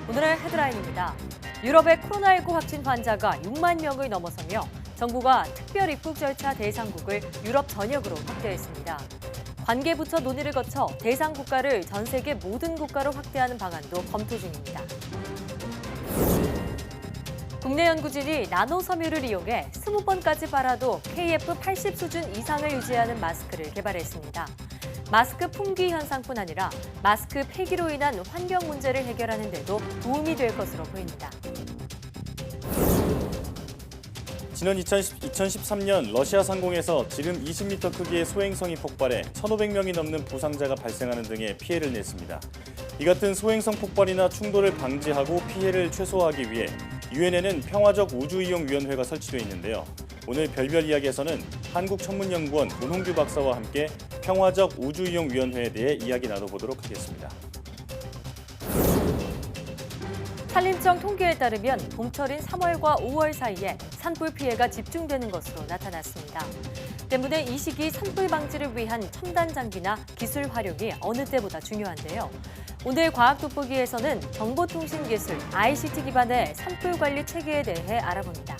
오늘의 헤드라인입니다. 유럽의 코로나19 확진 환자가 6만 명을 넘어서며 정부가 특별 입국 절차 대상국을 유럽 전역으로 확대했습니다. 관계부처 논의를 거쳐 대상 국가를 전 세계 모든 국가로 확대하는 방안도 검토 중입니다. 국내 연구진이 나노 섬유를 이용해 20번까지 빨아도 KF80 수준 이상을 유지하는 마스크를 개발했습니다. 마스크 품귀 현상뿐 아니라 마스크 폐기로 인한 환경 문제를 해결하는 데도 도움이 될 것으로 보입니다. 지난 2013년 러시아 상공에서 지름 20m 크기의 소행성이 폭발해 1,500명이 넘는 부상자가 발생하는 등의 피해를 냈습니다. 이 같은 소행성 폭발이나 충돌을 방지하고 피해를 최소화하기 위해 유엔에는 평화적 우주이용위원회가 설치되어 있는데요. 오늘 별별 이야기에서는 한국천문연구원 문홍규 박사와 함께 평화적 우주이용위원회에 대해 이야기 나눠보도록 하겠습니다. 산림청 통계에 따르면 봄철인 3월과 5월 사이에 산불 피해가 집중되는 것으로 나타났습니다. 때문에 이 시기 산불 방지를 위한 첨단 장비나 기술 활용이 어느 때보다 중요한데요. 오늘 과학 돋보기에서는 정보통신기술, ICT 기반의 산불 관리 체계에 대해 알아봅니다.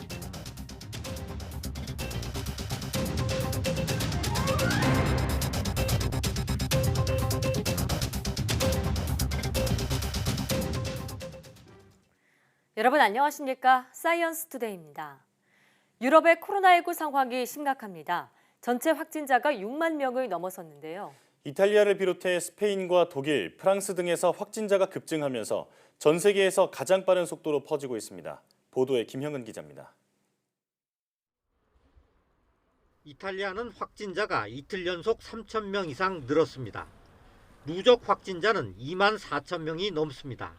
여러분 안녕하십니까? 사이언스 투데이입니다. 유럽의 코로나19 상황이 심각합니다. 전체 확진자가 6만 명을 넘어섰는데요. 이탈리아를 비롯해 스페인과 독일, 프랑스 등에서 확진자가 급증하면서 전 세계에서 가장 빠른 속도로 퍼지고 있습니다. 보도에 김형은 기자입니다. 이탈리아는 확진자가 이틀 연속 3,000명 이상 늘었습니다. 누적 확진자는 2만 4천 명이 넘습니다.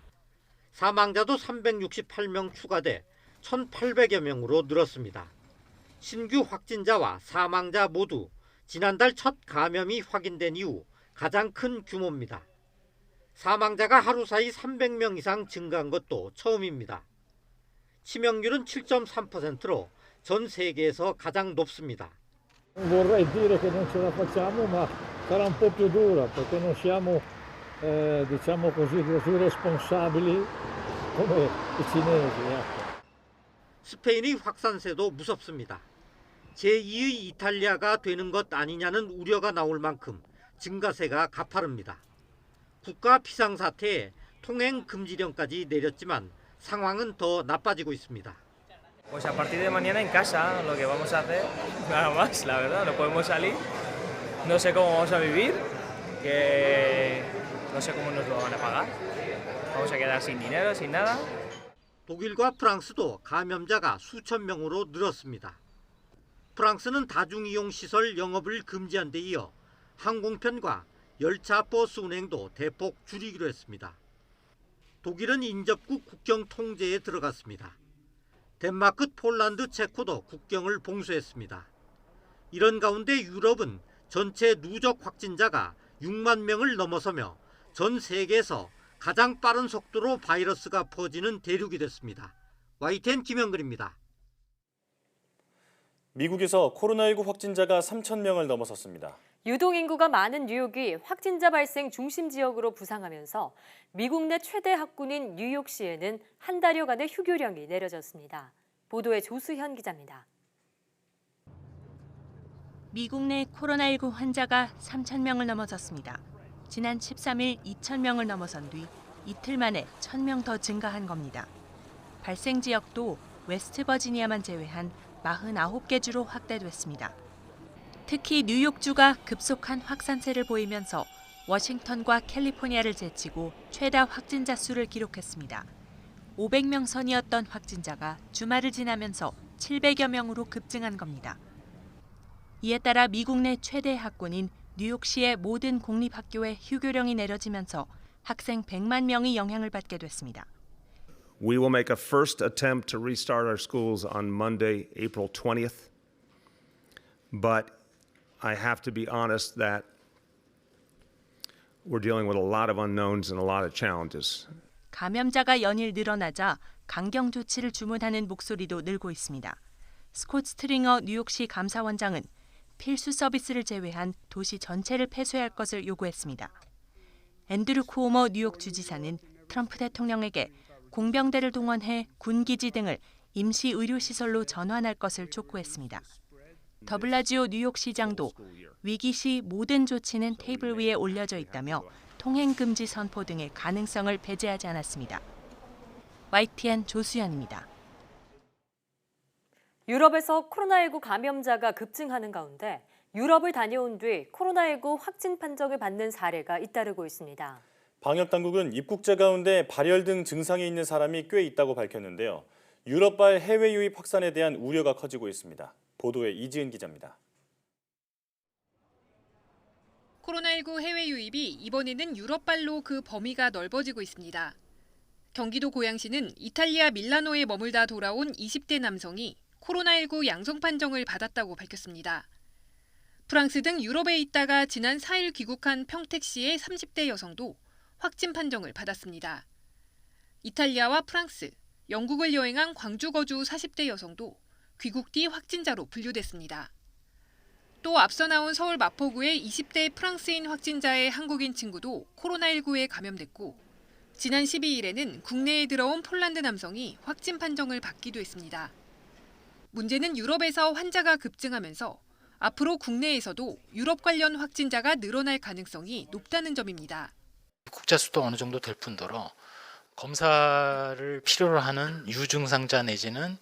사망자도 368명 추가돼 1,800여 명으로 늘었습니다. 신규 확진자와 사망자 모두 지난달 첫 감염이 확인된 이후 가장 큰 규모입니다. 사망자가 하루 사이 300명 이상 증가한 것도 처음입니다. 치명률은 7.3%로 전 세계에서 가장 높습니다. Vorrei dire che non ce la facciamo, ma sarà un po' più dura perché non siamo, diciamo così responsabili come i cinesi. 스페인의 확산세도 무섭습니다. 제2의 이탈리아가 되는 것 아니냐는 우려가 나올 만큼 증가세가 가파릅니다. 국가 비상사태에 통행 금지령까지 내렸지만 상황은 더 나빠지고 있습니다. Pues a partir de mañana en casa lo que vamos a hacer, nada más, la verdad, no podemos salir, no sé cómo vamos a vivir, que no sé cómo nos lo van a pagar, vamos a quedar sin dinero, sin nada. 독일과 프랑스도 감염자가 수천 명으로 늘었습니다. 프랑스는 다중이용시설 영업을 금지한 데 이어 항공편과 열차 버스 운행도 대폭 줄이기로 했습니다. 독일은 인접국 국경 통제에 들어갔습니다. 덴마크, 폴란드, 체코도 국경을 봉쇄했습니다. 이런 가운데 유럽은 전체 누적 확진자가 6만 명을 넘어서며 전 세계에서 가장 빠른 속도로 바이러스가 퍼지는 대륙이 됐습니다. YTN 김영근입니다. 미국에서 코로나19 확진자가 3,000명을 넘어섰습니다. 유동인구가 많은 뉴욕이 확진자 발생 중심 지역으로 부상하면서 미국 내 최대 학군인 뉴욕시에는 한 달여간의 휴교령이 내려졌습니다. 보도에 조수현 기자입니다. 미국 내 코로나19 환자가 3,000명을 넘어섰습니다. 지난 13일 2,000명을 넘어선 뒤 이틀 만에 1,000명 더 증가한 겁니다. 발생 지역도 웨스트버지니아만 제외한 49개 주로 확대됐습니다. 특히 뉴욕주가 급속한 확산세를 보이면서 워싱턴과 캘리포니아를 제치고 최다 확진자 수를 기록했습니다. 500명 선이었던 확진자가 주말을 지나면서 700여 명으로 급증한 겁니다. 이에 따라 미국 내 최대 학군인 뉴욕시의 모든 공립학교에 휴교령이 내려지면서 학생 100만 명이 영향을 받게 됐습니다. We will make a first attempt to restart our schools on Monday, April 20th. But I have to be honest that we're dealing with a lot of unknowns and a lot of challenges. 감염자가 연일 늘어나자 강경 조치를 주문하는 목소리도 늘고 있습니다. 스콧 스트링어 뉴욕시 감사원장은 필수 서비스를 제외한 도시 전체를 폐쇄할 것을 요구했습니다. 앤드류 쿠오모 뉴욕 주지사는 트럼프 대통령에게 공병대를 동원해 군기지 등을 임시 의료시설로 전환할 것을 촉구했습니다. 더블라지오 뉴욕시장도 위기 시 모든 조치는 테이블 위에 올려져 있다며 통행금지 선포 등의 가능성을 배제하지 않았습니다. YTN 조수연입니다. 유럽에서 코로나19 감염자가 급증하는 가운데 유럽을 다녀온 뒤 코로나19 확진 판정을 받는 사례가 잇따르고 있습니다. 방역당국은 입국자 가운데 발열 등 증상이 있는 사람이 꽤 있다고 밝혔는데요. 유럽발 해외 유입 확산에 대한 우려가 커지고 있습니다. 보도에 이지은 기자입니다. 코로나19 해외 유입이 이번에는 유럽발로 그 범위가 넓어지고 있습니다. 경기도 고양시는 이탈리아 밀라노에 머물다 돌아온 20대 남성이 코로나19 양성 판정을 받았다고 밝혔습니다. 프랑스 등 유럽에 있다가 지난 4일 귀국한 평택시의 30대 여성도 확진 판정을 받았습니다. 이탈리아와 프랑스, 영국을 여행한 광주 거주 40대 여성도 귀국 뒤 확진자로 분류됐습니다. 또 앞서 나온 서울 마포구의 20대 프랑스인 확진자의 한국인 친구도 코로나19에 감염됐고 지난 12일에는 국내에 들어온 폴란드 남성이 확진 판정을 받기도 했습니다. 문제는 유럽에서 환자가 급증하면서 앞으로 국내에서도 유럽 관련 확진자가 늘어날 가능성이 높다는 점입니다. 입국자 수도 어느 정도 될 뿐더러 검사를 필요로 하는 유증상자 내지는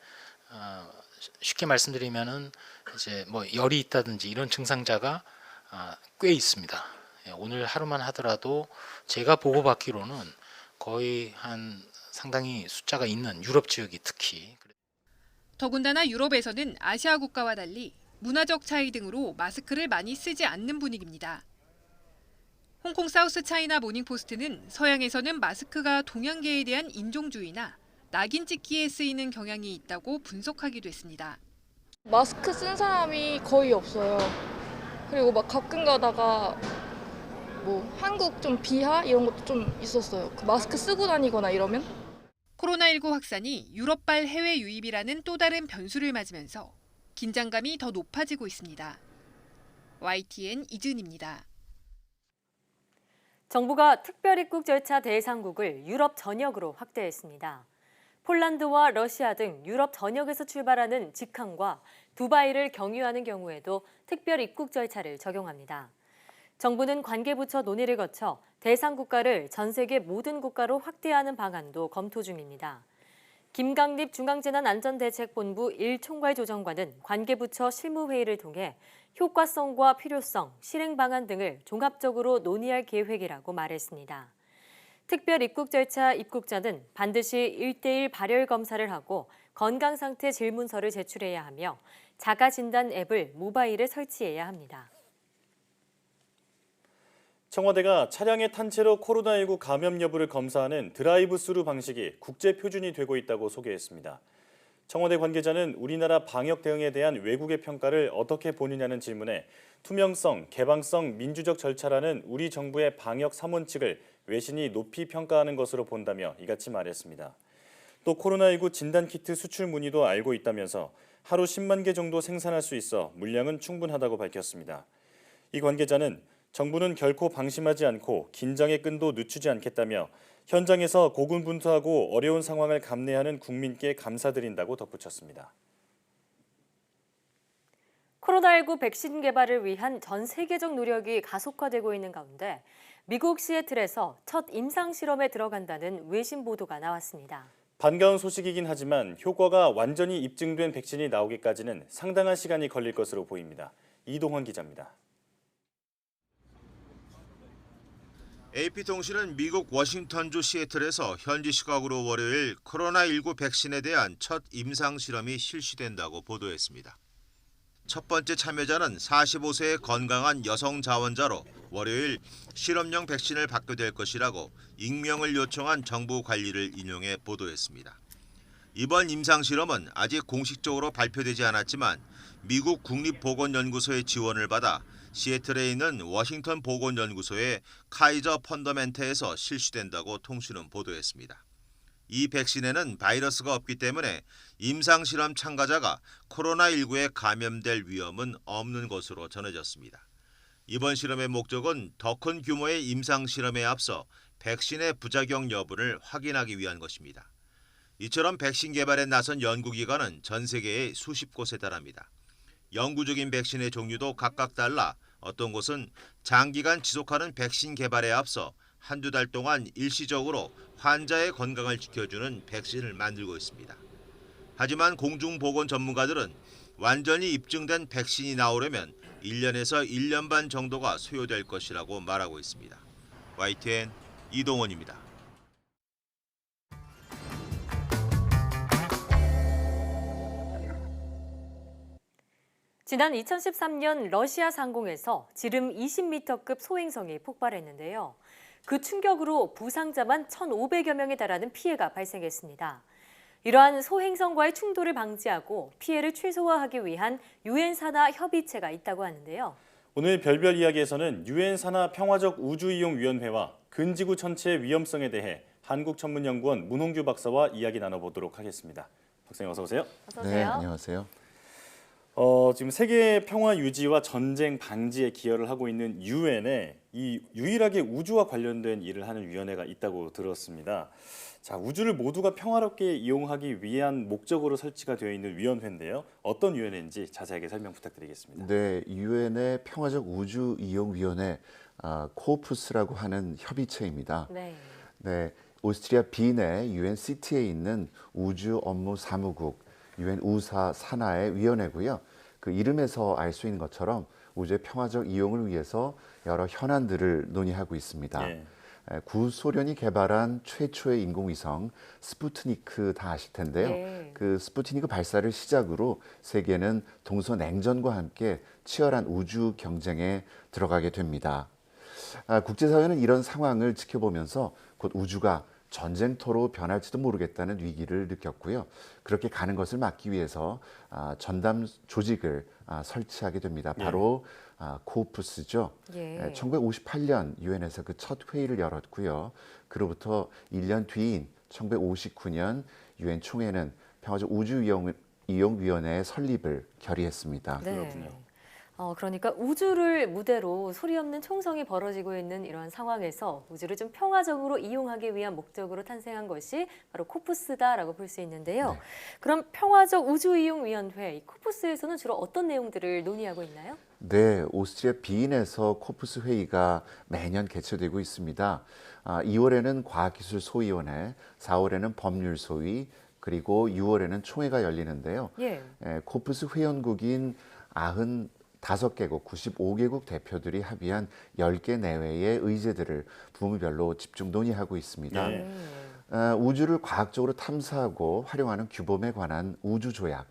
쉽게 말씀드리면은 이제 뭐 열이 있다든지 이런 증상자가 꽤 있습니다. 오늘 하루만 하더라도 제가 보고받기로는 거의 한 상당히 숫자가 있는 유럽 지역이 특히. 더군다나 유럽에서는 아시아 국가와 달리 문화적 차이 등으로 마스크를 많이 쓰지 않는 분위기입니다. 홍콩 사우스 차이나 모닝포스트는 서양에서는 마스크가 동양계에 대한 인종주의나 낙인 찍기에 쓰이는 경향이 있다고 분석하기도 했습니다. 마스크 쓴 사람이 거의 없어요. 그리고 막 가끔 가다가 뭐 한국 좀 비하 이런 것도 좀 있었어요. 그 마스크 쓰고 다니거나 이러면. 코로나19 확산이 유럽발 해외 유입이라는 또 다른 변수를 맞으면서 긴장감이 더 높아지고 있습니다. YTN 이준입니다. 정부가 특별 입국 절차 대상국을 유럽 전역으로 확대했습니다. 폴란드와 러시아 등 유럽 전역에서 출발하는 직항과 두바이를 경유하는 경우에도 특별 입국 절차를 적용합니다. 정부는 관계부처 논의를 거쳐 대상 국가를 전 세계 모든 국가로 확대하는 방안도 검토 중입니다. 김강립 중앙재난안전대책본부 1총괄 조정관은 관계부처 실무회의를 통해 효과성과 필요성, 실행 방안 등을 종합적으로 논의할 계획이라고 말했습니다. 특별 입국 절차 입국자는 반드시 1:1 발열 검사를 하고 건강상태 질문서를 제출해야 하며 자가진단 앱을 모바일에 설치해야 합니다. 청와대가 차량에 탄 채로 코로나19 감염 여부를 검사하는 드라이브 스루 방식이 국제 표준이 되고 있다고 소개했습니다. 청와대 관계자는 우리나라 방역 대응에 대한 외국의 평가를 어떻게 보느냐는 질문에 투명성, 개방성, 민주적 절차라는 우리 정부의 방역 삼원칙을 외신이 높이 평가하는 것으로 본다며 이같이 말했습니다. 또 코로나19 진단키트 수출 문의도 알고 있다면서 하루 10만 개 정도 생산할 수 있어 물량은 충분하다고 밝혔습니다. 이 관계자는 정부는 결코 방심하지 않고 긴장의 끈도 늦추지 않겠다며 현장에서 고군분투하고 어려운 상황을 감내하는 국민께 감사드린다고 덧붙였습니다. 코로나19 백신 개발을 위한 전 세계적 노력이 가속화되고 있는 가운데 미국 시애틀에서 첫 임상 실험에 들어간다는 외신 보도가 나왔습니다. 반가운 소식이긴 하지만 효과가 완전히 입증된 백신이 나오기까지는 상당한 시간이 걸릴 것으로 보입니다. 이동헌 기자입니다. AP통신은 미국 워싱턴주 시애틀에서 현지 시각으로 월요일 코로나19 백신에 대한 첫 임상 실험이 실시된다고 보도했습니다. 첫 번째 참여자는 45세의 건강한 여성 자원자로 월요일 실험용 백신을 받게 될 것이라고 익명을 요청한 정부 관리를 인용해 보도했습니다. 이번 임상 실험은 아직 공식적으로 발표되지 않았지만 미국 국립보건연구소의 지원을 받아 시애틀에 있는 워싱턴 보건연구소의 카이저 펀더멘트에서 실시된다고 통신은 보도했습니다. 이 백신에는 바이러스가 없기 때문에 임상실험 참가자가 코로나19에 감염될 위험은 없는 것으로 전해졌습니다. 이번 실험의 목적은 더 큰 규모의 임상실험에 앞서 백신의 부작용 여부를 확인하기 위한 것입니다. 이처럼 백신 개발에 나선 연구기관은 전 세계에 수십 곳에 달합니다. 영구적인 백신의 종류도 각각 달라 어떤 곳은 장기간 지속하는 백신 개발에 앞서 한두 달 동안 일시적으로 환자의 건강을 지켜주는 백신을 만들고 있습니다. 하지만 공중보건 전문가들은 완전히 입증된 백신이 나오려면 1년에서 1년 반 정도가 소요될 것이라고 말하고 있습니다. YTN 이동원입니다. 지난 2013년 러시아 상공에서 지름 20m급 소행성이 폭발했는데요. 그 충격으로 부상자만 1,500여 명에 달하는 피해가 발생했습니다. 이러한 소행성과의 충돌을 방지하고 피해를 최소화하기 위한 유엔 산하 협의체가 있다고 하는데요. 오늘 별별 이야기에서는 유엔 산하 평화적 우주이용위원회와 근지구 천체의 위험성에 대해 한국천문연구원 문홍규 박사와 이야기 나눠보도록 하겠습니다. 박사님 어서 오세요. 어서 오세요. 네, 안녕하세요. 지금 세계 평화 유지와 전쟁 방지에 기여를 하고 있는 유엔에 이 유일하게 우주와 관련된 일을 하는 위원회가 있다고 들었습니다. 자, 우주를 모두가 평화롭게 이용하기 위한 목적으로 설치가 되어 있는 위원회인데요. 어떤 위원회인지 자세하게 설명 부탁드리겠습니다. 네, 유엔의 평화적 우주 이용 위원회 코오푸스라고 하는 협의체입니다. 네, 오스트리아 빈의 유엔 시티에 있는 우주 업무 사무국 유엔 우사 산하의 위원회고요. 그 이름에서 알 수 있는 것처럼 우주의 평화적 이용을 위해서 여러 현안들을 논의하고 있습니다. 네. 구소련이 개발한 최초의 인공위성 스푸트니크 다 아실 텐데요. 네. 그 스푸트니크 발사를 시작으로 세계는 동서냉전과 함께 치열한 우주 경쟁에 들어가게 됩니다. 국제사회는 이런 상황을 지켜보면서 곧 우주가 전쟁터로 변할지도 모르겠다는 위기를 느꼈고요. 그렇게 가는 것을 막기 위해서 전담 조직을 설치하게 됩니다. 바로 코오푸스죠. 1958년 유엔에서 그 첫 회의를 열었고요. 그로부터 1년 뒤인 1959년 유엔 총회는 평화적 우주이용위원회의 설립을 결의했습니다. 네. 그렇군요. 그러니까 우주를 무대로 소리 없는 총성이 벌어지고 있는 이런 상황에서 우주를 좀 평화적으로 이용하기 위한 목적으로 탄생한 것이 바로 코푸스다라고 볼 수 있는데요. 네. 그럼 평화적 우주이용위원회, 이 코푸스에서는 주로 어떤 내용들을 논의하고 있나요? 네, 오스트리아 빈에서 코푸스 회의가 매년 개최되고 있습니다. 2월에는 과학기술 소위원회, 4월에는 법률 소위, 그리고 6월에는 총회가 열리는데요. 코푸스 회원국인 95개국, 95개국 대표들이 합의한 10개 내외의 의제들을 부문별로 집중 논의하고 있습니다. 우주를 과학적으로 탐사하고 활용하는 규범에 관한 우주조약,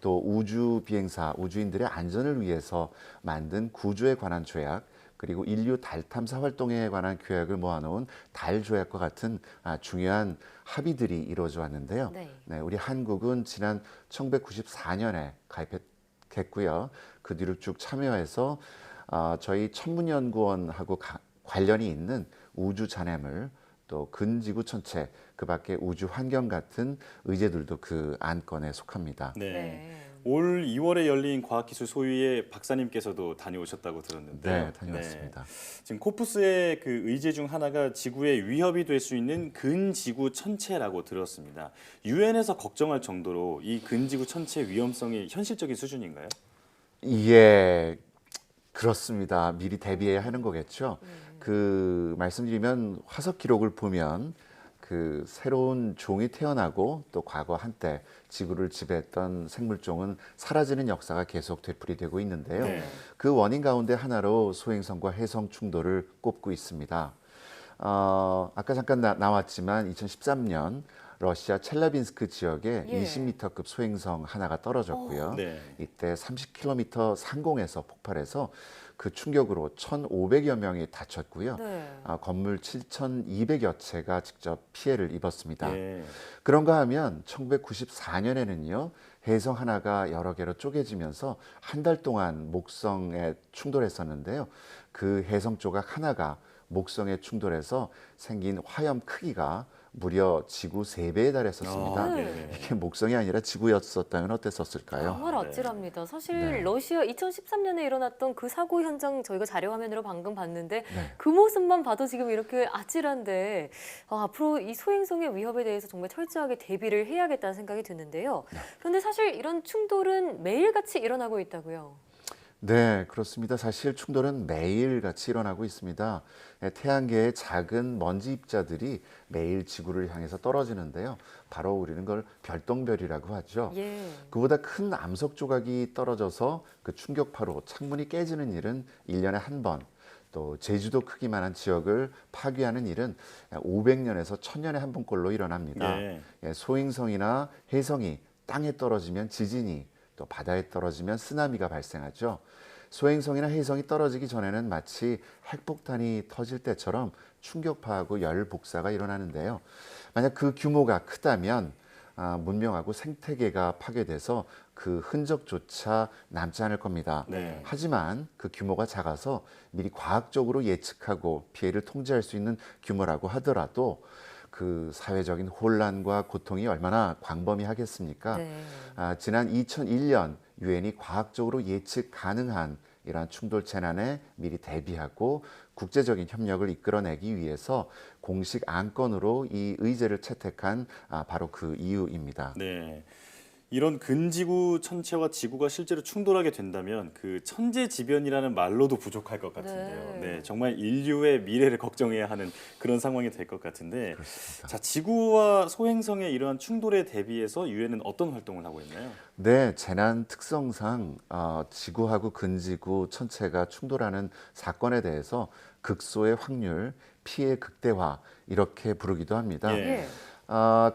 또 우주 비행사, 우주인들의 안전을 위해서 만든 구조에 관한 조약, 그리고 인류 달 탐사 활동에 관한 규약을 모아놓은 달 조약과 같은 중요한 합의들이 이루어져 왔는데요. 네, 우리 한국은 지난 1994년에 가입했고요. 그 뒤로 쭉 참여해서 저희 천문연구원하고 관련이 있는 우주 잔해물, 또 근지구 천체, 그 밖에 우주 환경 같은 의제들도 그 안건에 속합니다. 올 2월에 열린 과학기술 소위에 박사님께서도 다녀오셨다고 들었는데요. 네, 다녀왔습니다. 지금 코푸스의 그 의제 중 하나가 지구에 위협이 될 수 있는 근지구 천체라고 들었습니다. 유엔에서 걱정할 정도로 이 근지구 천체 위험성이 현실적인 수준인가요? 예, 그렇습니다. 미리 대비해야 하는 거겠죠. 그 말씀드리면 화석 기록을 보면 그 새로운 종이 태어나고 또 과거 한때 지구를 지배했던 생물종은 사라지는 역사가 계속 되풀이되고 있는데요. 그 원인 가운데 하나로 소행성과 해성 충돌을 꼽고 있습니다. 아까 잠깐 나왔지만 2013년 러시아 첼라빈스크 지역에 20m급 소행성 하나가 떨어졌고요. 이때 30km 상공에서 폭발해서 그 충격으로 1,500여 명이 다쳤고요. 건물 7,200여 채가 직접 피해를 입었습니다. 그런가 하면 1994년에는요. 해성 하나가 여러 개로 쪼개지면서 한 달 동안 목성에 충돌했었는데요. 그 해성 조각 하나가 목성의 충돌에서 생긴 화염 크기가 무려 지구 3배에 달했었습니다. 네. 이게 목성이 아니라 지구였었다면 어땠었을까요? 정말 아찔합니다. 사실 네. 러시아 2013년에 일어났던 그 사고 현장 저희가 자료 화면으로 방금 봤는데 네. 그 모습만 봐도 지금 이렇게 아찔한데 앞으로 이 소행성의 위협에 대해서 정말 철저하게 대비를 해야겠다는 생각이 드는데요. 그런데 사실 이런 충돌은 매일같이 일어나고 있다고요. 네, 그렇습니다. 사실 충돌은 매일 같이 일어나고 있습니다. 태양계의 작은 먼지 입자들이 매일 지구를 향해서 떨어지는데요. 바로 우리는 그걸 별똥별이라고 하죠. 예. 그보다 큰 암석 조각이 떨어져서 그 충격파로 창문이 깨지는 일은 1년에 한 번, 또 제주도 크기만한 지역을 파괴하는 일은 500년에서 1000년에 한 번꼴로 일어납니다. 예. 소행성이나 해성이 땅에 떨어지면 지진이, 또 바다에 떨어지면 쓰나미가 발생하죠. 소행성이나 해성이 떨어지기 전에는 마치 핵폭탄이 터질 때처럼 충격파하고 열 복사가 일어나는데요. 만약 그 규모가 크다면 문명하고 생태계가 파괴돼서 그 흔적조차 남지 않을 겁니다. 네. 하지만 그 규모가 작아서 미리 과학적으로 예측하고 피해를 통제할 수 있는 규모라고 하더라도 그 사회적인 혼란과 고통이 얼마나 광범위하겠습니까? 네. 지난 2001년 유엔이 과학적으로 예측 가능한 이러한 충돌 재난에 미리 대비하고 국제적인 협력을 이끌어내기 위해서 공식 안건으로 이 의제를 채택한 바로 그 이유입니다. 네. 이런 근지구 천체와 지구가 실제로 충돌하게 된다면 그 천재지변이라는 말로도 부족할 것 같은데요. 네. 네, 정말 인류의 미래를 걱정해야 하는 그런 상황이 될 것 같은데, 그렇습니다. 자, 지구와 소행성의 이러한 충돌에 대비해서 유엔은 어떤 활동을 하고 있나요? 네, 재난 특성상 지구하고 근지구 천체가 충돌하는 사건에 대해서 극소의 확률, 피해 극대화 이렇게 부르기도 합니다. 예.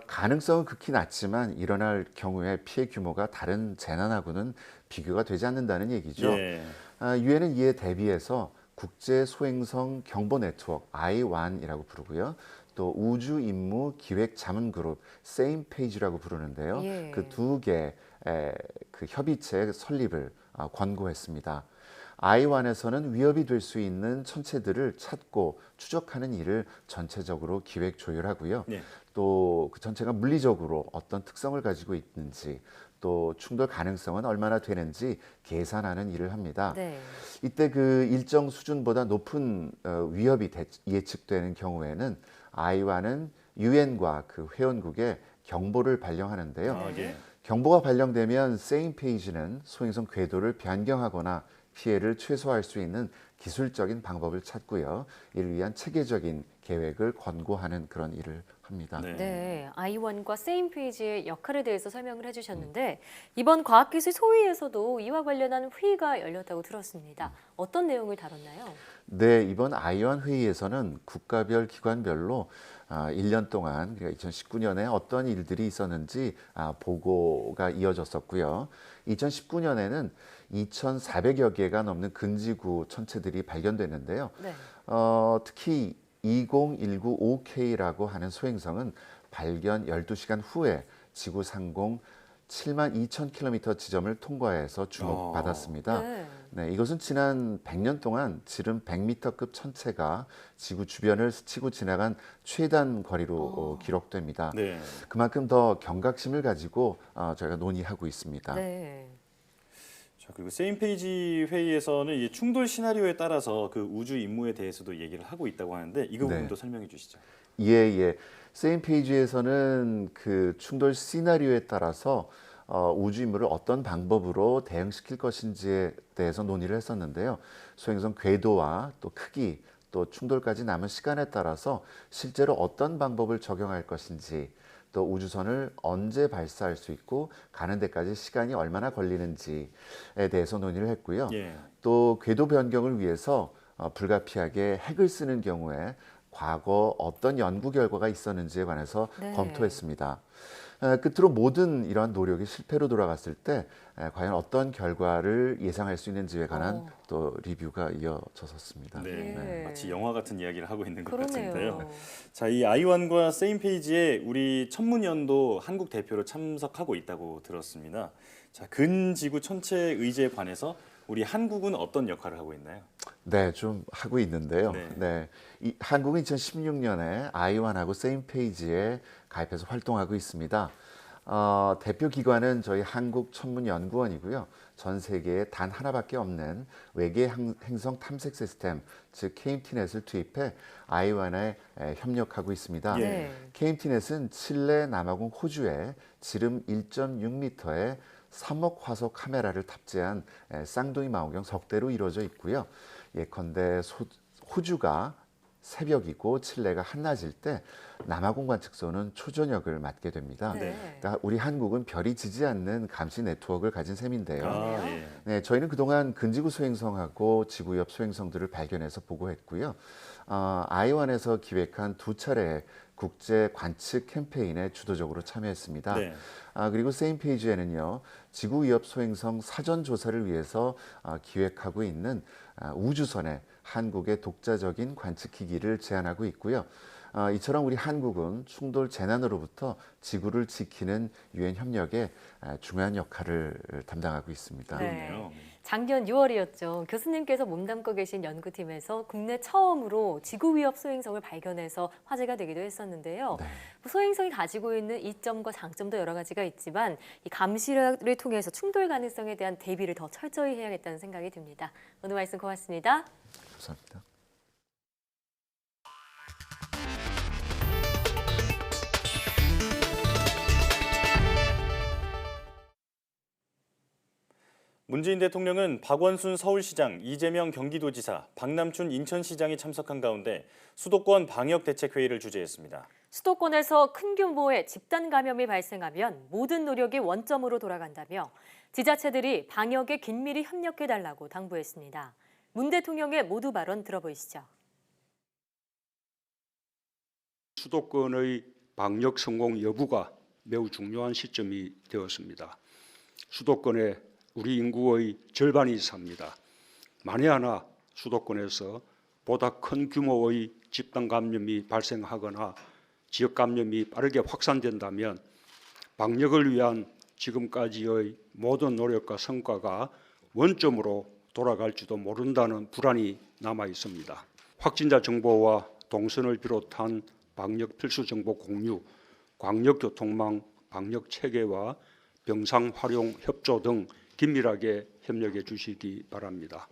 가능성은 극히 낮지만 일어날 경우에 피해 규모가 다른 재난하고는 비교가 되지 않는다는 얘기죠. 예. 유엔은 이에 대비해서 국제 소행성 경보 네트워크 I1이라고 부르고요. 또 우주 임무 기획 자문 그룹 세임 페이지라고 부르는데요. 예. 그 두 개의 그 협의체 설립을 권고했습니다. I1에서는 위협이 될 수 있는 천체들을 찾고 추적하는 일을 전체적으로 기획 조율하고요. 네. 또 그 전체가 물리적으로 어떤 특성을 가지고 있는지, 또 충돌 가능성은 얼마나 되는지 계산하는 일을 합니다. 네. 이때 그 일정 수준보다 높은 위협이 예측되는 경우에는 I1은 유엔과 그 회원국에 경보를 발령하는데요. 예. 경보가 발령되면 세임 페이지는 소행성 궤도를 변경하거나 피해를 최소화할 수 있는 기술적인 방법을 찾고요. 이를 위한 체계적인 계획을 권고하는 그런 일을 합니다. 네, I1과 세임 페이지의 역할에 대해서 설명을 해주셨는데 이번 과학기술 소위에서도 이와 관련한 회의가 열렸다고 들었습니다. 어떤 내용을 다뤘나요? 네, 이번 I1 회의에서는 국가별 기관별로 1년 동안, 그러니까 2019년에 어떤 일들이 있었는지 보고가 이어졌었고요. 2019년에는 2,400여 개가 넘는 근지구 천체들이 발견됐는데요. 네. 특히 20195K라고 하는 소행성은 발견 12시간 후에 지구 상공 72,000km 지점을 통과해서 주목받았습니다. 네, 이것은 지난 100년 동안 지름 100m급 천체가 지구 주변을 스치고 지나간 최단 거리로 기록됩니다. 네. 그만큼 더 경각심을 가지고 저희가 논의하고 있습니다. 네. 자, 그리고 세임 페이지 회의에서는 이 충돌 시나리오에 따라서 그 우주 임무에 대해서도 얘기를 하고 있다고 하는데 이 부분도 설명해 주시죠. 예. 세임 페이지에서는 그 충돌 시나리오에 따라서 우주 임무를 어떤 방법으로 대응시킬 것인지에 대해서 논의를 했었는데요. 소행성 궤도와 또 크기, 또 충돌까지 남은 시간에 따라서 실제로 어떤 방법을 적용할 것인지, 또 우주선을 언제 발사할 수 있고 가는 데까지 시간이 얼마나 걸리는지에 대해서 논의를 했고요. 예. 또 궤도 변경을 위해서 불가피하게 핵을 쓰는 경우에 과거 어떤 연구 결과가 있었는지에 관해서 검토했습니다. 끝으로 모든 이러한 노력이 실패로 돌아갔을 때 과연 어떤 결과를 예상할 수 있는지에 관한 또 리뷰가 이어졌었습니다. 네, 마치 영화 같은 이야기를 하고 있는 것 그러네요. 같은데요. 자, 이 I1과 세임 페이지에 우리 천문연도 한국 대표로 참석하고 있다고 들었습니다. 자, 근지구 천체 의제에 관해서 우리 한국은 어떤 역할을 하고 있나요? 네, 좀 하고 있는데요. 네. 네. 한국은 2016년에 아이완하고 세임페이지에 가입해서 활동하고 있습니다. 대표 기관은 저희 한국천문연구원이고요. 전 세계에 단 하나밖에 없는 외계 행성 탐색 시스템, 즉 KMTNet을 투입해 아이완에 협력하고 있습니다. 네. KMTNet은 칠레, 남아공, 호주에 지름 1.6m의 3억 화소 카메라를 탑재한 쌍둥이 망원경 석대로 이루어져 있고요. 예컨대 호주가 새벽이고 칠레가 한낮일 때 남아공 관측소는 초저녁을 맞게 됩니다. 네. 그러니까 우리 한국은 별이 지지 않는 감시 네트워크를 가진 셈인데요. 예. 네, 저희는 그동안 근지구 소행성하고 지구 옆 소행성들을 발견해서 보고했고요. 아이완에서 기획한 2차례 국제 관측 캠페인에 주도적으로 참여했습니다. 네. 그리고 세임페이지에는요, 지구 위협 소행성 사전 조사를 위해서 기획하고 있는 우주선에 한국의 독자적인 관측 기기를 제안하고 있고요. 이처럼 우리 한국은 충돌 재난으로부터 지구를 지키는 유엔 협력에 중요한 역할을 담당하고 있습니다. 네. 작년 6월이었죠. 교수님께서 몸담고 계신 연구팀에서 국내 처음으로 지구 위협 소행성을 발견해서 화제가 되기도 했었는데요. 네. 소행성이 가지고 있는 이점과 장점도 여러 가지가 있지만 이 감시를 통해서 충돌 가능성에 대한 대비를 더 철저히 해야겠다는 생각이 듭니다. 오늘 말씀 고맙습니다. 감사합니다. 문재인 대통령은 박원순 서울시장, 이재명 경기도지사, 박남춘 인천시장이 참석한 가운데 수도권 방역대책회의를 주재했습니다. 수도권에서 큰 규모의 집단 감염이 발생하면 모든 노력이 원점으로 돌아간다며 지자체들이 방역에 긴밀히 협력해달라고 당부했습니다. 문 대통령의 모두 발언 들어보시죠. 수도권의 방역 성공 여부가 매우 중요한 시점이 되었습니다. 수도권에 우리 인구의 절반이 삽니다. 만에 하나 수도권에서 보다 큰 규모의 집단 감염이 발생하거나 지역 감염이 빠르게 확산된다면 방역을 위한 지금까지의 모든 노력과 성과가 원점으로 돌아갈지도 모른다는 불안이 남아 있습니다. 확진자 정보와 동선을 비롯한 방역 필수 정보 공유, 광역교통망 방역 체계와 병상 활용 협조 등 긴밀하게 협력해 주시기 바랍니다.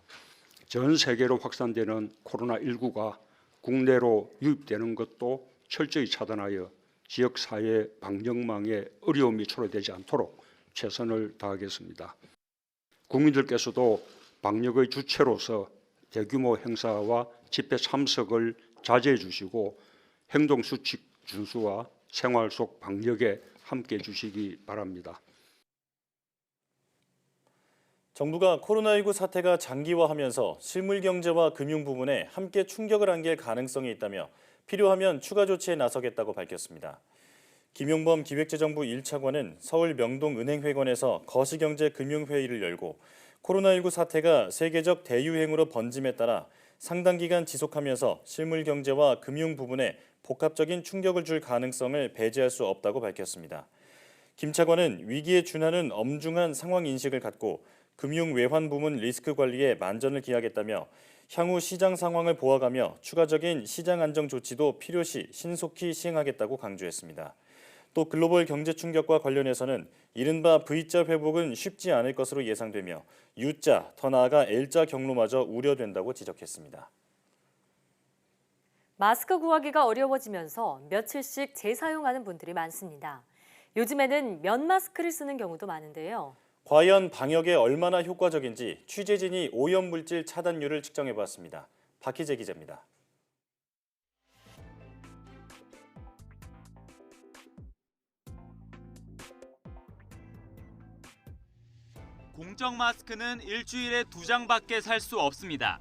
전 세계로 확산되는 코로나19가 국내로 유입되는 것도 철저히 차단하여 지역사회 방역망에 어려움이 초래되지 않도록 최선을 다하겠습니다. 국민들께서도 방역의 주체로서 대규모 행사와 집회 참석을 자제해 주시고 행동수칙 준수와 생활 속 방역에 함께해 주시기 바랍니다. 정부가 코로나19 사태가 장기화하면서 실물 경제와 금융 부문에 함께 충격을 안길 가능성이 있다며 필요하면 추가 조치에 나서겠다고 밝혔습니다. 김용범 기획재정부 1차관은 서울 명동은행회관에서 거시경제금융회의를 열고 코로나19 사태가 세계적 대유행으로 번짐에 따라 상당 기간 지속하면서 실물 경제와 금융 부분에 복합적인 충격을 줄 가능성을 배제할 수 없다고 밝혔습니다. 김 차관은 위기에 준하는 엄중한 상황 인식을 갖고 금융 외환 부문 리스크 관리에 만전을 기하겠다며 향후 시장 상황을 보아가며 추가적인 시장 안정 조치도 필요시 신속히 시행하겠다고 강조했습니다. 또 글로벌 경제 충격과 관련해서는 이른바 V자 회복은 쉽지 않을 것으로 예상되며 U자, 더 나아가 L자 경로마저 우려된다고 지적했습니다. 마스크 구하기가 어려워지면서 며칠씩 재사용하는 분들이 많습니다. 요즘에는 면 마스크를 쓰는 경우도 많은데요. 과연 방역에 얼마나 효과적인지 취재진이 오염물질 차단율을 측정해봤습니다. 박희재 기자입니다. 공적 마스크는 일주일에 2장밖에 살 수 없습니다.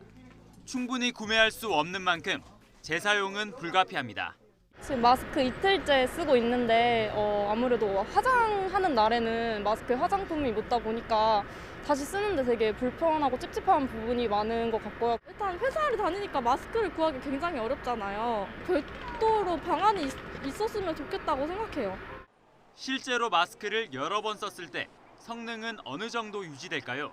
충분히 구매할 수 없는 만큼 재사용은 불가피합니다. 지금 마스크 이틀째 쓰고 있는데 아무래도 화장하는 날에는 마스크에 화장품이 묻다 보니까 다시 쓰는데 되게 불편하고 찝찝한 부분이 많은 것 같고요. 일단 회사를 다니니까 마스크를 구하기 굉장히 어렵잖아요. 별도로 방안이 있었으면 좋겠다고 생각해요. 실제로 마스크를 여러 번 썼을 때 성능은 어느 정도 유지될까요?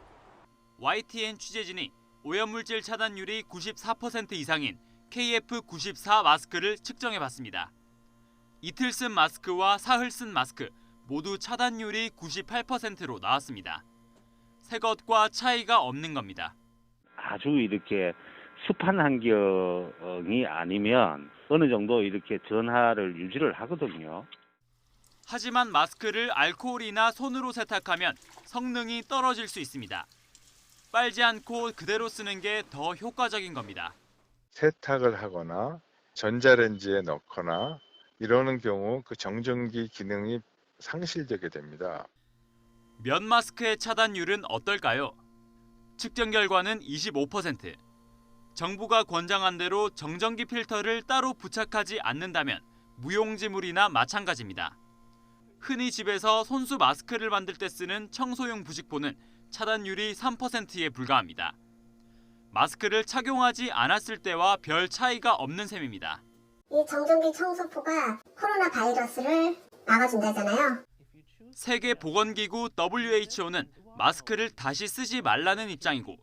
YTN 취재진이 오염물질 차단율이 94% 이상인 KF94 마스크를 측정해봤습니다. 이틀 쓴 마스크와 사흘 쓴 마스크 모두 차단율이 98%로 나왔습니다. 새 것과 차이가 없는 겁니다. 아주 이렇게 습한 환경이 아니면 어느 정도 이렇게 전하를 유지를 하거든요. 하지만 마스크를 알코올이나 손으로 세탁하면 성능이 떨어질 수 있습니다. 빨지 않고 그대로 쓰는 게 더 효과적인 겁니다. 세탁을 하거나 전자레인지에 넣거나 이러는 경우 그 정전기 기능이 상실되게 됩니다. 면 마스크의 차단율은 어떨까요? 측정 결과는 25%. 정부가 권장한 대로 정전기 필터를 따로 부착하지 않는다면 무용지물이나 마찬가지입니다. 흔히 집에서 손수 마스크를 만들 때 쓰는 청소용 부직포는 차단율이 3%에 불과합니다. 마스크를 착용하지 않았을 때와 별 차이가 없는 셈입니다. 이 정전기 청소포가 코로나 바이러스를 막아준다잖아요. 세계보건기구 WHO는 마스크를 다시 쓰지 말라는 입장이고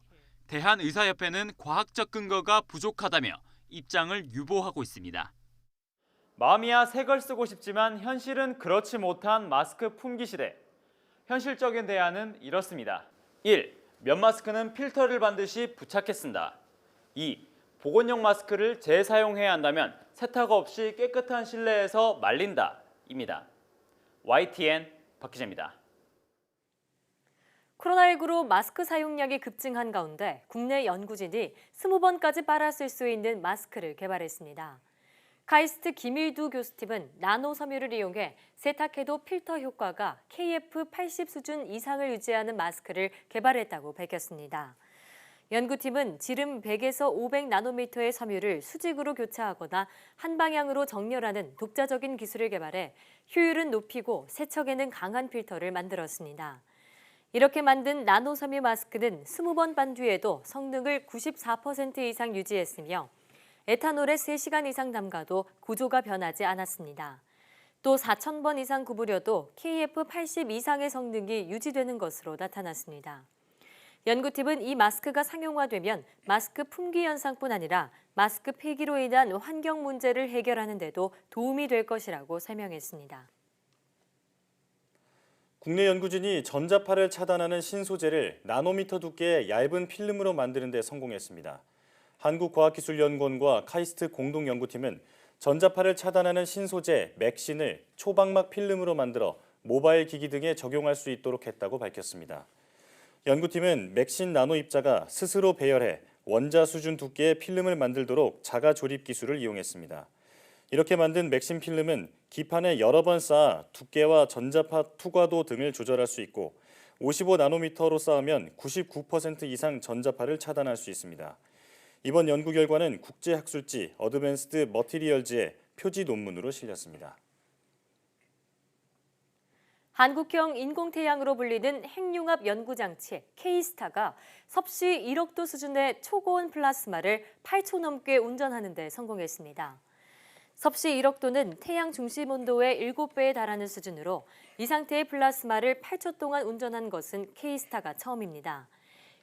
대한의사협회는 과학적 근거가 부족하다며 입장을 유보하고 있습니다. 마음이야 새 걸 쓰고 싶지만 현실은 그렇지 못한 마스크 품귀 시대. 현실적인 대안은 이렇습니다. 1. 면 마스크는 필터를 반드시 부착해 쓴다. 2. 보건용 마스크를 재사용해야 한다면 세탁 없이 깨끗한 실내에서 말린다. 입니다. YTN 박기재입니다. 코로나19로 마스크 사용량이 급증한 가운데 국내 연구진이 20번까지 빨아 쓸 수 있는 마스크를 개발했습니다. 카이스트 김일두 교수팀은 나노 섬유를 이용해 세탁해도 필터 효과가 KF80 수준 이상을 유지하는 마스크를 개발했다고 밝혔습니다. 연구팀은 지름 100에서 500 나노미터의 섬유를 수직으로 교차하거나 한 방향으로 정렬하는 독자적인 기술을 개발해 효율은 높이고 세척에는 강한 필터를 만들었습니다. 이렇게 만든 나노 섬유 마스크는 20번 빤 뒤에도 성능을 94% 이상 유지했으며 에탄올에 3시간 이상 담가도 구조가 변하지 않았습니다. 또 4,000번 이상 구부려도 KF80 이상의 성능이 유지되는 것으로 나타났습니다. 연구팀은 이 마스크가 상용화되면 마스크 품귀 현상뿐 아니라 마스크 폐기로 인한 환경 문제를 해결하는 데도 도움이 될 것이라고 설명했습니다. 국내 연구진이 전자파를 차단하는 신소재를 나노미터 두께의 얇은 필름으로 만드는 데 성공했습니다. 한국과학기술연구원과 카이스트 공동연구팀은 전자파를 차단하는 신소재 맥신을 초방막 필름으로 만들어 모바일 기기 등에 적용할 수 있도록 했다고 밝혔습니다. 연구팀은 맥신 나노 입자가 스스로 배열해 원자 수준 두께의 필름을 만들도록 자가 조립 기술을 이용했습니다. 이렇게 만든 맥신 필름은 기판에 여러 번 쌓아 두께와 전자파 투과도 등을 조절할 수 있고 55나노미터로 쌓으면 99% 이상 전자파를 차단할 수 있습니다. 이번 연구 결과는 국제학술지 어드밴스드 머티리얼즈의 표지 논문으로 실렸습니다. 한국형 인공태양으로 불리는 핵융합 연구장치 K-스타가 섭씨 1억 도 수준의 초고온 플라스마를 8초 넘게 운전하는 데 성공했습니다. 섭씨 1억 도는 태양 중심 온도의 7배에 달하는 수준으로 이 상태의 플라스마를 8초 동안 운전한 것은 K-스타가 처음입니다.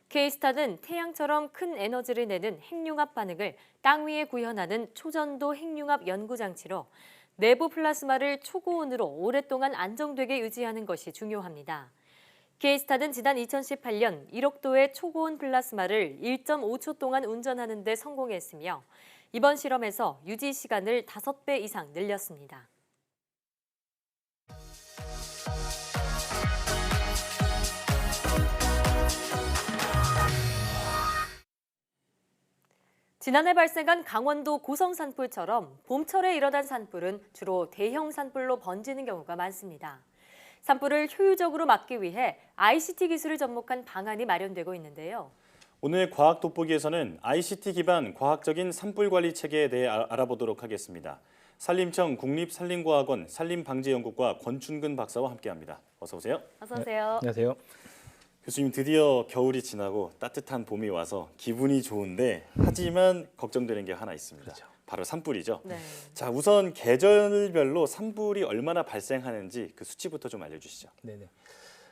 K-스타는 태양처럼 큰 에너지를 내는 핵융합 반응을 땅 위에 구현하는 초전도 핵융합 연구장치로 내부 플라스마를 초고온으로 오랫동안 안정되게 유지하는 것이 중요합니다. K-스타는 지난 2018년 1억 도의 초고온 플라스마를 1.5초 동안 운전하는 데 성공했으며 이번 실험에서 유지 시간을 5배 이상 늘렸습니다. 지난해 발생한 강원도 고성 산불처럼 봄철에 일어난 산불은 주로 대형 산불로 번지는 경우가 많습니다. 산불을 효율적으로 막기 위해 ICT 기술을 접목한 방안이 마련되고 있는데요. 오늘 과학 돋보기에서는 ICT 기반 과학적인 산불 관리 체계에 대해 알아보도록 하겠습니다. 산림청 국립산림과학원 산림방지연구과 권춘근 박사와 함께합니다. 어서 오세요. 어서 오세요. 네, 안녕하세요. 교수님, 드디어 겨울이 지나고 따뜻한 봄이 와서 기분이 좋은데 하지만 걱정되는 게 하나 있습니다. 그렇죠. 바로 산불이죠. 네. 자, 우선 계절별로 산불이 얼마나 발생하는지 그 수치부터 좀 알려주시죠. 네네.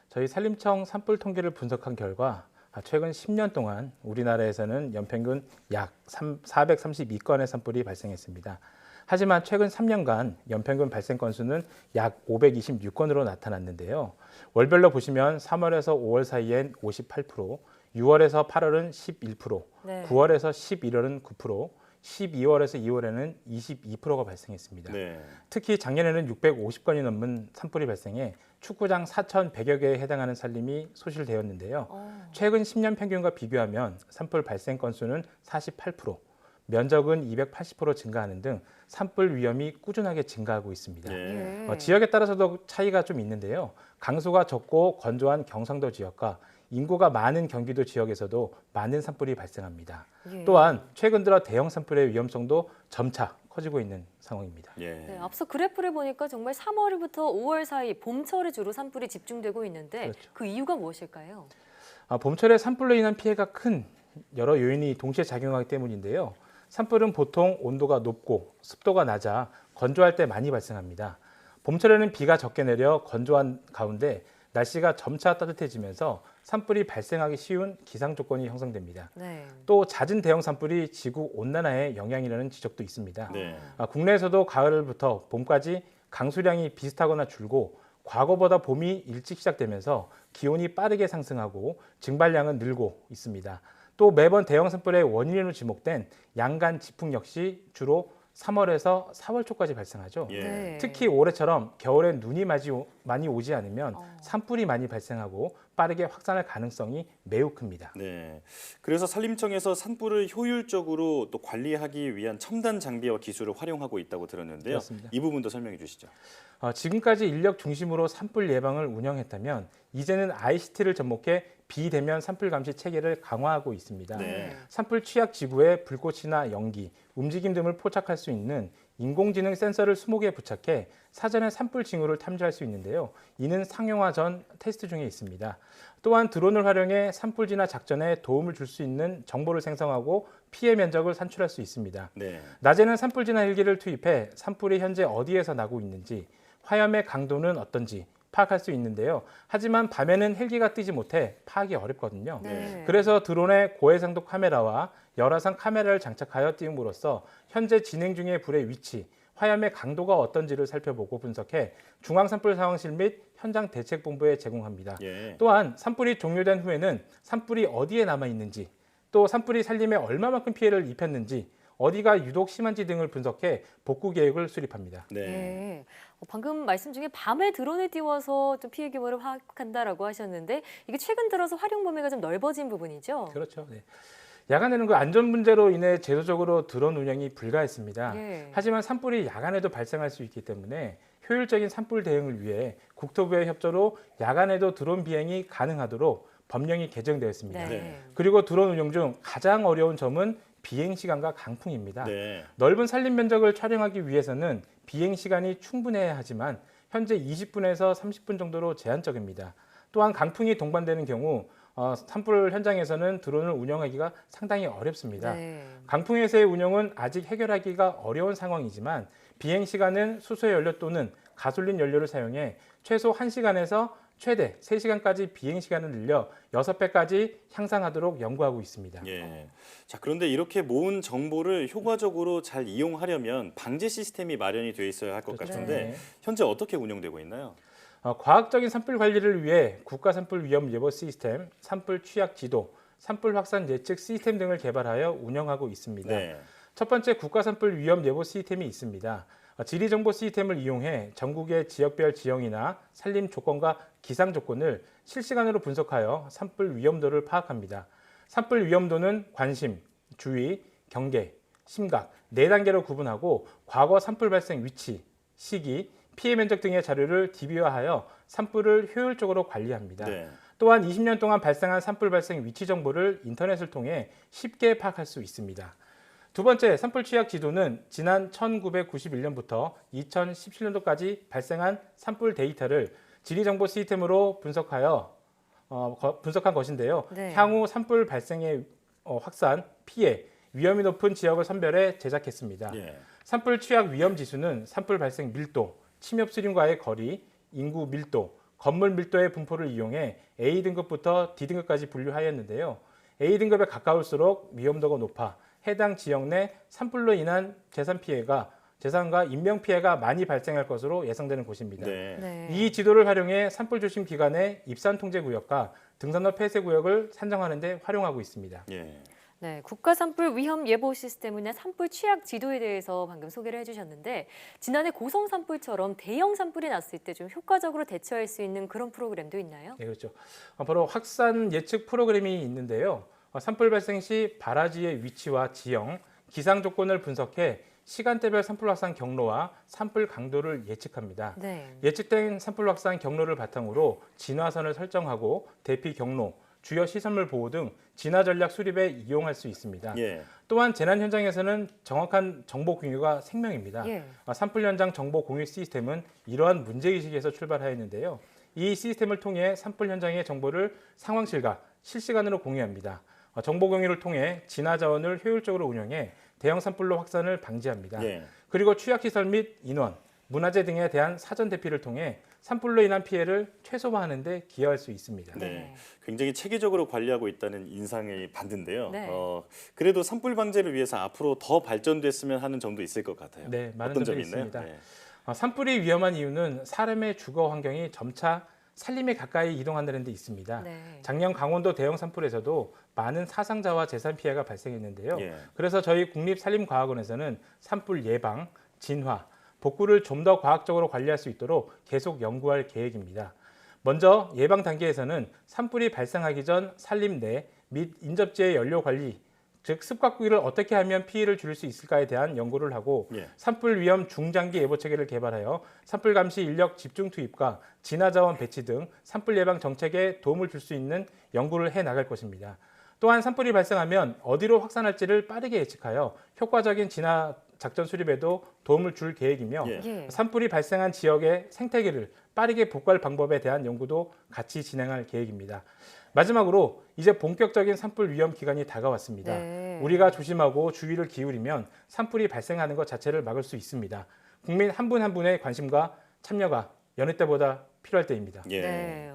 저희 산림청 산불 통계를 분석한 결과 최근 10년 동안 우리나라에서는 연평균 약 432건의 산불이 발생했습니다. 하지만 최근 3년간 연평균 발생 건수는 약 526건으로 나타났는데요. 월별로 보시면 3월에서 5월 사이엔 58%, 6월에서 8월은 11%, 네. 9월에서 11월은 9%, 12월에서 2월에는 22%가 발생했습니다. 네. 특히 작년에는 650건이 넘는 산불이 발생해 축구장 4,100여 개에 해당하는 산림이 소실되었는데요. 최근 10년 평균과 비교하면 산불 발생 건수는 48%, 면적은 280% 증가하는 등 산불 위험이 꾸준하게 증가하고 있습니다. 지역에 따라서도 차이가 좀 있는데요. 강수가 적고 건조한 경상도 지역과 인구가 많은 경기도 지역에서도 많은 산불이 발생합니다. 또한 최근 들어 대형 산불의 위험성도 점차 커지고 있는 상황입니다. 네, 앞서 그래프를 보니까 정말 3월부터 5월 사이 봄철에 주로 산불이 집중되고 있는데 그렇죠. 그 이유가 무엇일까요? 봄철에 산불로 인한 피해가 큰 여러 요인이 동시에 작용하기 때문인데요. 산불은 보통 온도가 높고 습도가 낮아 건조할 때 많이 발생합니다. 봄철에는 비가 적게 내려 건조한 가운데 날씨가 점차 따뜻해지면서 산불이 발생하기 쉬운 기상 조건이 형성됩니다. 네. 또 잦은 대형 산불이 지구 온난화에 영향이라는 지적도 있습니다. 국내에서도 가을부터 봄까지 강수량이 비슷하거나 줄고 과거보다 봄이 일찍 시작되면서 기온이 빠르게 상승하고 증발량은 늘고 있습니다. 또 매번 대형 산불의 원인으로 지목된 양간 지풍 역시 주로 3월에서 4월 초까지 발생하죠. 네. 특히 올해처럼 겨울엔 눈이 많이 오지 않으면 산불이 많이 발생하고 빠르게 확산할 가능성이 매우 큽니다. 네. 그래서 산림청에서 산불을 효율적으로 또 관리하기 위한 첨단 장비와 기술을 활용하고 있다고 들었는데요. 그렇습니다. 이 부분도 설명해 주시죠. 지금까지 인력 중심으로 산불 예방을 운영했다면 이제는 ICT를 접목해 비대면 산불 감시 체계를 강화하고 있습니다. 산불 취약 지구에 불꽃이나 연기, 움직임 등을 포착할 수 있는 인공지능 센서를 20개에 부착해 사전에 산불 징후를 탐지할 수 있는데요. 이는 상용화 전 테스트 중에 있습니다. 또한 드론을 활용해 산불 진화 작전에 도움을 줄 수 있는 정보를 생성하고 피해 면적을 산출할 수 있습니다. 낮에는 산불 진화 헬기를 투입해 산불이 현재 어디에서 나고 있는지, 화염의 강도는 어떤지 파악할 수 있는데요. 하지만 밤에는 헬기가 뜨지 못해 파악이 어렵거든요. 그래서 드론에 고해상도 카메라와 열화상 카메라를 장착하여 띄움으로써 현재 진행 중의 불의 위치, 화염의 강도가 어떤지를 살펴보고 분석해 중앙산불상황실 및 현장 대책본부에 제공합니다. 또한 산불이 종료된 후에는 산불이 어디에 남아 있는지, 또 산불이 산림에 얼마만큼 피해를 입혔는지, 어디가 유독 심한지 등을 분석해 복구 계획을 수립합니다. 네. 방금 말씀 중에 밤에 드론을 띄워서 좀 피해 규모를 파악한다라고 하셨는데 이게 최근 들어서 활용 범위가 좀 넓어진 부분이죠? 그렇죠. 네. 야간에는 그 안전 문제로 인해 제도적으로 드론 운영이 불가했습니다. 하지만 산불이 야간에도 발생할 수 있기 때문에 효율적인 산불 대응을 위해 국토부의 협조로 야간에도 드론 비행이 가능하도록 법령이 개정되었습니다. 그리고 드론 운영 중 가장 어려운 점은 비행 시간과 강풍입니다. 넓은 산림 면적을 촬영하기 위해서는 비행 시간이 충분해야 하지만 현재 20분에서 30분 정도로 제한적입니다. 또한 강풍이 동반되는 경우 산불 현장에서는 드론을 운영하기가 상당히 어렵습니다. 강풍에서의 운영은 아직 해결하기가 어려운 상황이지만 비행 시간은 수소 연료 또는 가솔린 연료를 사용해 최소 1시간에서 최대 3시간까지 비행 시간을 늘려 6배까지 향상하도록 연구하고 있습니다. 자, 그런데 이렇게 모은 정보를 효과적으로 잘 이용하려면 방제 시스템이 마련이 돼 있어야 할 것 같은데 현재 어떻게 운영되고 있나요? 과학적인 산불 관리를 위해 국가 산불 위험 예보 시스템, 산불 취약 지도, 산불 확산 예측 시스템 등을 개발하여 운영하고 있습니다. 첫 번째 국가 산불 위험 예보 시스템이 있습니다. 지리정보 시스템을 이용해 전국의 지역별 지형이나 산림 조건과 기상 조건을 실시간으로 분석하여 산불 위험도를 파악합니다. 산불 위험도는 관심, 주의, 경계, 심각 4단계로 구분하고 과거 산불 발생 위치, 시기, 피해 면적 등의 자료를 DB화하여 산불을 효율적으로 관리합니다. 또한 20년 동안 발생한 산불 발생 위치 정보를 인터넷을 통해 쉽게 파악할 수 있습니다. 두 번째, 산불 취약 지도는 지난 1991년부터 2017년도까지 발생한 산불 데이터를 지리정보 시스템으로 분석한 것인데요. 향후 산불 발생의 확산, 피해, 위험이 높은 지역을 선별해 제작했습니다. 산불 취약 위험 지수는 산불 발생 밀도, 침엽 수림과의 거리, 인구 밀도, 건물 밀도의 분포를 이용해 A등급부터 D등급까지 분류하였는데요. A등급에 가까울수록 위험도가 높아 해당 지역 내 산불로 인한 재산과 인명피해가 많이 발생할 것으로 예상되는 곳입니다. 이 지도를 활용해 산불 조심 기관의 입산 통제 구역과 등산로 폐쇄 구역을 산정하는 데 활용하고 있습니다. 네, 국가 산불 위험 예보 시스템이나 산불 취약 지도에 대해서 방금 소개를 해주셨는데 지난해 고성 산불처럼 대형 산불이 났을 때 좀 효과적으로 대처할 수 있는 그런 프로그램도 있나요? 네, 그렇죠. 바로 확산 예측 프로그램이 있는데요. 산불 발생 시 발화지의 위치와 지형, 기상 조건을 분석해 시간대별 산불 확산 경로와 산불 강도를 예측합니다. 예측된 산불 확산 경로를 바탕으로 진화선을 설정하고 대피 경로, 주요 시설물 보호 등 진화 전략 수립에 이용할 수 있습니다. 또한 재난 현장에서는 정확한 정보 공유가 생명입니다. 산불 현장 정보 공유 시스템은 이러한 문제의식에서 출발하였는데요. 이 시스템을 통해 산불 현장의 정보를 상황실과 실시간으로 공유합니다. 정보 공유를 통해 진화 자원을 효율적으로 운영해 대형 산불로 확산을 방지합니다. 그리고 취약시설 및 인원, 문화재 등에 대한 사전 대피를 통해 산불로 인한 피해를 최소화하는 데 기여할 수 있습니다. 굉장히 체계적으로 관리하고 있다는 인상이 받는데요. 그래도 산불 방제를 위해서 앞으로 더 발전됐으면 하는 점도 있을 것 같아요. 네, 많은 어떤 점이 점이 있나요? 있습니다. 산불이 위험한 이유는 사람의 주거 환경이 점차 산림에 가까이 이동한다는 데 있습니다. 작년 강원도 대형 산불에서도 많은 사상자와 재산 피해가 발생했는데요. 그래서 저희 국립산림과학원에서는 산불 예방, 진화, 복구를 좀 더 과학적으로 관리할 수 있도록 계속 연구할 계획입니다. 먼저 예방 단계에서는 산불이 발생하기 전 산림 내 및 인접지의 연료 관리, 즉 습각구기를 어떻게 하면 피해를 줄일 수 있을까에 대한 연구를 하고 산불 위험 중장기 예보 체계를 개발하여 산불 감시 인력 집중 투입과 진화 자원 배치 등 산불 예방 정책에 도움을 줄 수 있는 연구를 해 나갈 것입니다. 또한 산불이 발생하면 어디로 확산할지를 빠르게 예측하여 효과적인 진화 작전 수립에도 도움을 줄 계획이며 산불이 발생한 지역의 생태계를 빠르게 복구할 방법에 대한 연구도 같이 진행할 계획입니다. 마지막으로 이제 본격적인 산불 위험 기간이 다가왔습니다. 우리가 조심하고 주의를 기울이면 산불이 발생하는 것 자체를 막을 수 있습니다. 국민 한 분 한 분의 관심과 참여가 여느 때보다 필요할 때입니다.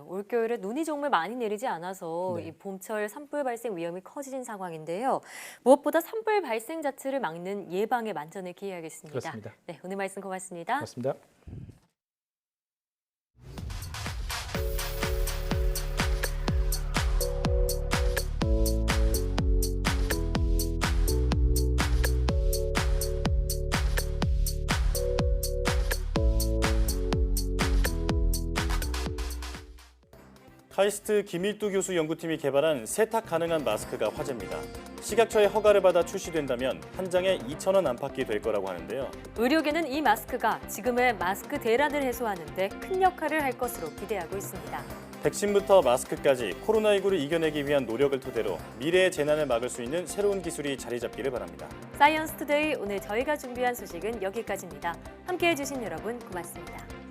올겨울에 눈이 정말 많이 내리지 않아서 이 봄철 산불 발생 위험이 커진 상황인데요. 무엇보다 산불 발생 자체를 막는 예방에 만전을 기해야겠습니다. 그렇습니다. 네, 오늘 말씀 고맙습니다. 고맙습니다. 카이스트 김일두 교수 연구팀이 개발한 세탁 가능한 마스크가 화제입니다. 식약처의 허가를 받아 출시된다면 한 장에 2,000원 안팎이 될 거라고 하는데요. 의료계는 이 마스크가 지금의 마스크 대란을 해소하는 데 큰 역할을 할 것으로 기대하고 있습니다. 백신부터 마스크까지 코로나19를 이겨내기 위한 노력을 토대로 미래의 재난을 막을 수 있는 새로운 기술이 자리 잡기를 바랍니다. 사이언스 투데이 오늘 저희가 준비한 소식은 여기까지입니다. 함께해 주신 여러분 고맙습니다.